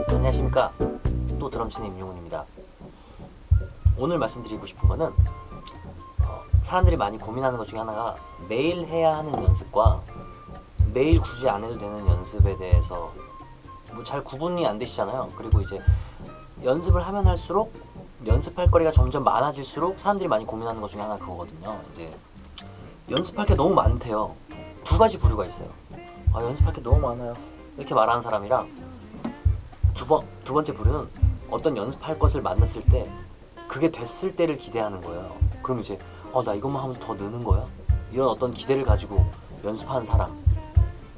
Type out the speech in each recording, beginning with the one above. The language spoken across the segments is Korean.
안녕하십니까. 또 드럼치는 임용훈입니다. 오늘 말씀드리고 싶은 거는 사람들이 많이 고민하는 것 중에 하나가 매일 해야 하는 연습과 매일 굳이 안 해도 되는 연습에 대해서 뭐 잘 구분이 안 되시잖아요. 그리고 이제 연습을 하면 할수록 연습할 거리가 점점 많아질수록 사람들이 많이 고민하는 것 중에 하나가 그거거든요. 이제 연습할 게 너무 많대요. 두 가지 부류가 있어요. 연습할 게 너무 많아요 이렇게 말하는 사람이랑 두 번째 부류는 어떤 연습할 것을 만났을 때 그게 됐을 때를 기대하는 거예요. 그럼 이제 나 이것만 하면 더 느는 거야? 이런 어떤 기대를 가지고 연습하는 사람,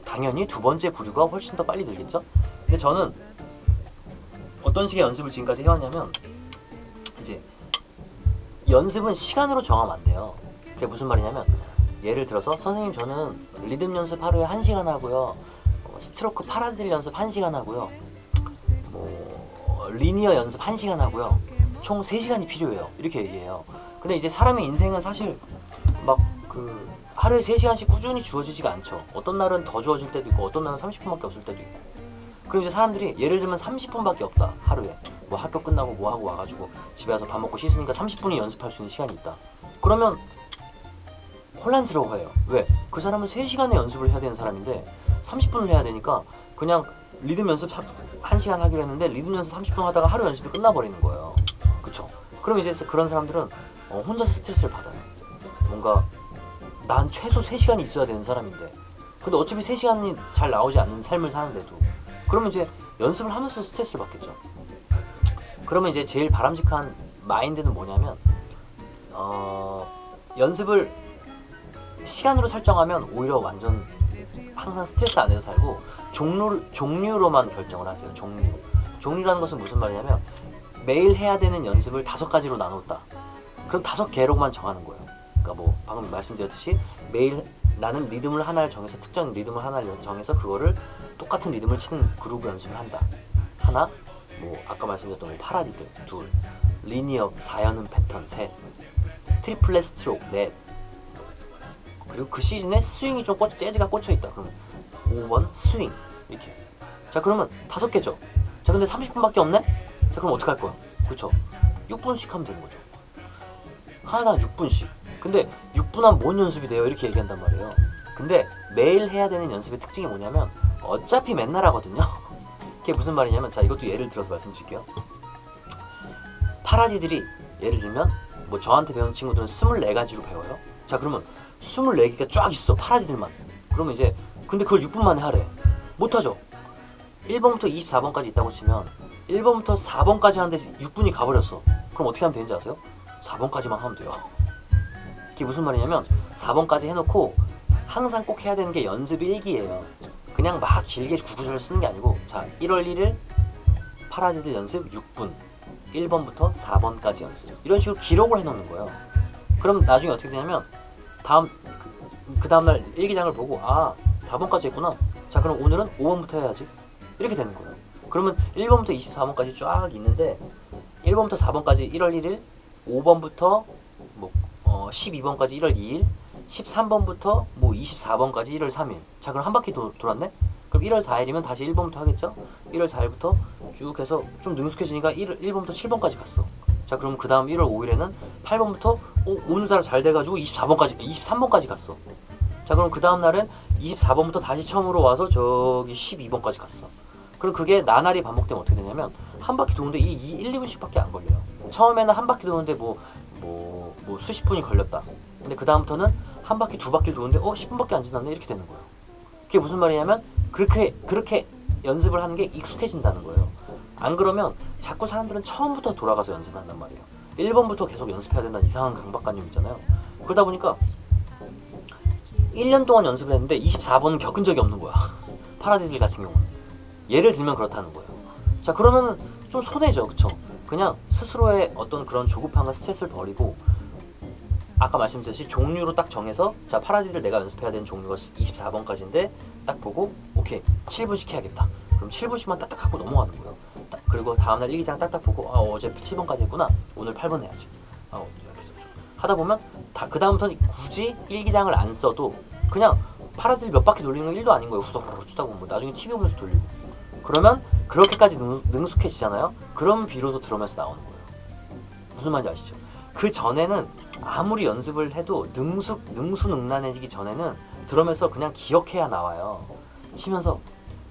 당연히 두 번째 부류가 훨씬 더 빨리 늘겠죠? 근데 저는 어떤 식의 연습을 지금까지 해왔냐면, 이제 연습은 시간으로 정하면 안 돼요. 그게 무슨 말이냐면, 예를 들어서 선생님 저는 리듬 연습 하루에 1시간 하고요, 스트로크 파라딜 연습 1시간 하고요, 리니어 연습 1시간 하고요, 총 3시간이 필요해요, 이렇게 얘기해요. 근데 이제 사람의 인생은 사실 막 하루에 3시간씩 꾸준히 주어지지가 않죠. 어떤 날은 더 주어질 때도 있고 어떤 날은 30분밖에 없을 때도 있고. 그럼 이제 사람들이 예를 들면 30분밖에 없다, 하루에. 뭐 학교 끝나고 뭐 하고 와가지고 집에 와서 밥 먹고 씻으니까 30분이 연습할 수 있는 시간이 있다. 그러면 혼란스러워해요. 왜? 그 사람은 3시간의 연습을 해야 되는 사람인데 30분을 해야 되니까 그냥 리듬 연습 1시간 하기로 했는데 리듬 연습 30분 하다가 하루 연습이 끝나버리는 거예요. 그쵸? 그럼 이제 그런 사람들은 혼자서 스트레스를 받아요. 뭔가 난 최소 3시간이 있어야 되는 사람인데, 근데 어차피 3시간이 잘 나오지 않는 삶을 사는데도, 그러면 이제 연습을 하면서 스트레스를 받겠죠. 그러면 이제 제일 바람직한 마인드는 뭐냐면, 연습을 시간으로 설정하면 오히려 완전 항상 스트레스 안에서 살고, 종류로만 결정을 하세요. 종류라는 것은 무슨 말이냐면, 매일 해야 되는 연습을 5가지로 나눴다. 그럼 5개로만 정하는 거예요. 그러니까 뭐 방금 말씀드렸듯이 매일 나는 리듬을 하나를 정해서, 특정 리듬을 하나를 정해서 그거를 똑같은 리듬을 치는 그루브 연습을 한다. 하나, 뭐 아까 말씀드렸던 뭐 파라디드 2, 리니어 4연음 패턴 3, 트리플렛 스트로크 4, 그리고 그 시즌에 스윙이 좀 재즈가 꽂혀있다. 그러면 5번 스윙, 이렇게. 자, 그러면 5개죠. 자, 근데 30분밖에 없네? 자, 그럼 어떡할 거야? 그렇죠? 6분씩 하면 되는 거죠. 하나당 6분씩. 근데 6분 하면 뭔 연습이 돼요? 이렇게 얘기한단 말이에요. 근데 매일 해야 되는 연습의 특징이 뭐냐면 어차피 맨날 하거든요. 그게 무슨 말이냐면, 자, 이것도 예를 들어서 말씀드릴게요. 파라디들이 예를 들면 뭐 저한테 배운 친구들은 24가지로 배워요. 자, 그러면 24개가 쫙 있어, 파라디들만. 그러면 이제 근데 그걸 6분 만에 하래. 못하죠. 1번부터 24번까지 있다고 치면 1번부터 4번까지 하는데 6분이 가버렸어. 그럼 어떻게 하면 되는지 아세요? 4번까지만 하면 돼요. 이게 무슨 말이냐면 4번까지 해놓고 항상 꼭 해야 되는 게 연습 일기예요. 그냥 막 길게 구구절을 쓰는 게 아니고, 자, 1월 1일 파라디드 연습 6분, 1번부터 4번까지 연습, 이런 식으로 기록을 해놓는 거예요. 그럼 나중에 어떻게 되냐면 그 다음날 일기장을 보고 4번까지 했구나. 자, 그럼 오늘은 5번부터 해야지, 이렇게 되는 거예요. 그러면 1번부터 24번까지 쫙 있는데 1번부터 4번까지 1월 1일, 5번부터 12번까지 1월 2일, 13번부터 24번까지 1월 3일. 자, 그럼 한 바퀴 돌았네? 그럼 1월 4일이면 다시 1번부터 하겠죠? 1월 4일부터 쭉 해서 좀 능숙해지니까 1번부터 7번까지 갔어. 자, 그럼 그 다음 1월 5일에는 8번부터 오늘따라 잘 돼가지고 23번까지 갔어. 자, 그럼 그 다음 날은 24번부터 다시 처음으로 와서 저기 12번까지 갔어. 그럼 그게 나날이 반복되면 어떻게 되냐면 한 바퀴 도는데 1, 2분씩밖에 안 걸려요. 처음에는 한 바퀴 도는데 수십 분이 걸렸다. 근데 그 다음부터는 한 바퀴, 2바퀴를 도는데 10분밖에 안 지났네, 이렇게 되는 거예요. 그게 무슨 말이냐면 그렇게 연습을 하는 게 익숙해진다는 거예요. 안 그러면 자꾸 사람들은 처음부터 돌아가서 연습을 한단 말이에요. 1번부터 계속 연습해야 된다는 이상한 강박관념 있잖아요. 그러다 보니까 1년 동안 연습을 했는데 24번은 겪은 적이 없는 거야. 파라디들 같은 경우는. 예를 들면 그렇다는 거예요. 자, 그러면 좀 손해죠, 그쵸? 그냥 스스로의 어떤 그런 조급함과 스트레스를 버리고, 아까 말씀드렸듯이 종류로 딱 정해서, 자, 파라디를 내가 연습해야 되는 종류가 24번까지인데 딱 보고 오케이 7분씩 해야겠다. 그럼 7분씩만 딱딱 하고 넘어가는 거예요. 그리고 다음날 일기장 딱딱 보고 어제 7번까지 했구나. 오늘 8번 해야지. 이렇게 써줘. 하다 보면 그 다음부터는 굳이 일기장을 안 써도 그냥 파라딜 몇 바퀴 돌리는 건 1도 아닌 거예요. 후다후다 쓰다 보면 나중에 TV 보면서 돌리고. 그러면 그렇게까지 능숙해지잖아요. 그럼 비로소 드럼에서 나오는 거예요. 무슨 말인지 아시죠? 그 전에는 아무리 연습을 해도 능수능란해지기 전에는 드럼에서 그냥 기억해야 나와요. 치면서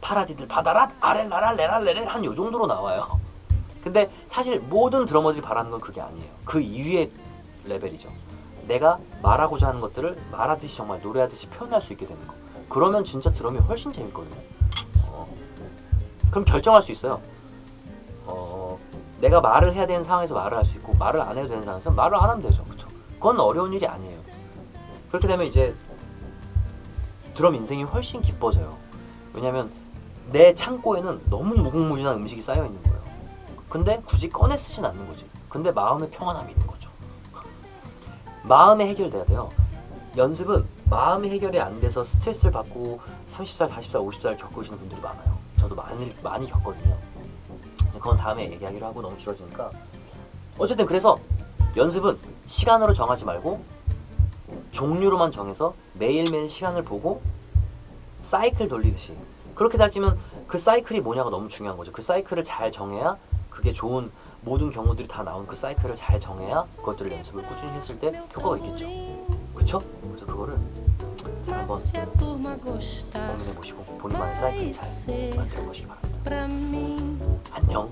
파라디들 바다랏 아렐라랄 레랄레렐 한 요 정도로 나와요. 근데 사실 모든 드러머들이 바라는 건 그게 아니에요. 그 이후의 레벨이죠. 내가 말하고자 하는 것들을 말하듯이 정말 노래하듯이 표현할 수 있게 되는 거. 그러면 진짜 드럼이 훨씬 재밌거든요. 그럼 결정할 수 있어요. 내가 말을 해야 되는 상황에서 말을 할 수 있고 말을 안 해도 되는 상황에서 말을 안 하면 되죠. 그쵸? 그건 어려운 일이 아니에요. 그렇게 되면 이제 드럼 인생이 훨씬 기뻐져요. 왜냐면 내 창고에는 너무 무궁무진한 음식이 쌓여 있는 거예요. 근데 굳이 꺼내 쓰진 않는 거지. 근데 마음의 평안함이 있는 거죠. 마음이 해결돼야 돼요. 연습은 마음이 해결이 안 돼서 스트레스를 받고 30살, 40살, 50살 겪으시는 분들이 많아요. 저도 많이 겪거든요. 그건 다음에 얘기하기로 하고 너무 길어지니까. 어쨌든 그래서 연습은 시간으로 정하지 말고 종류로만 정해서 매일매일 시간을 보고 사이클 돌리듯이 그렇게 따지면 그 사이클이 뭐냐가 너무 중요한 거죠. 그 사이클을 잘 정해야 그게 좋은 모든 경우들이 다 나온 그 사이클을 잘 정해야 그것들을 연습을 꾸준히 했을 때 효과가 있겠죠. 그렇죠? 그래서 그거를 잘 한번 고민해 보시고 본인만의 사이클을 잘 만들어 보시기 바랍니다. 안녕.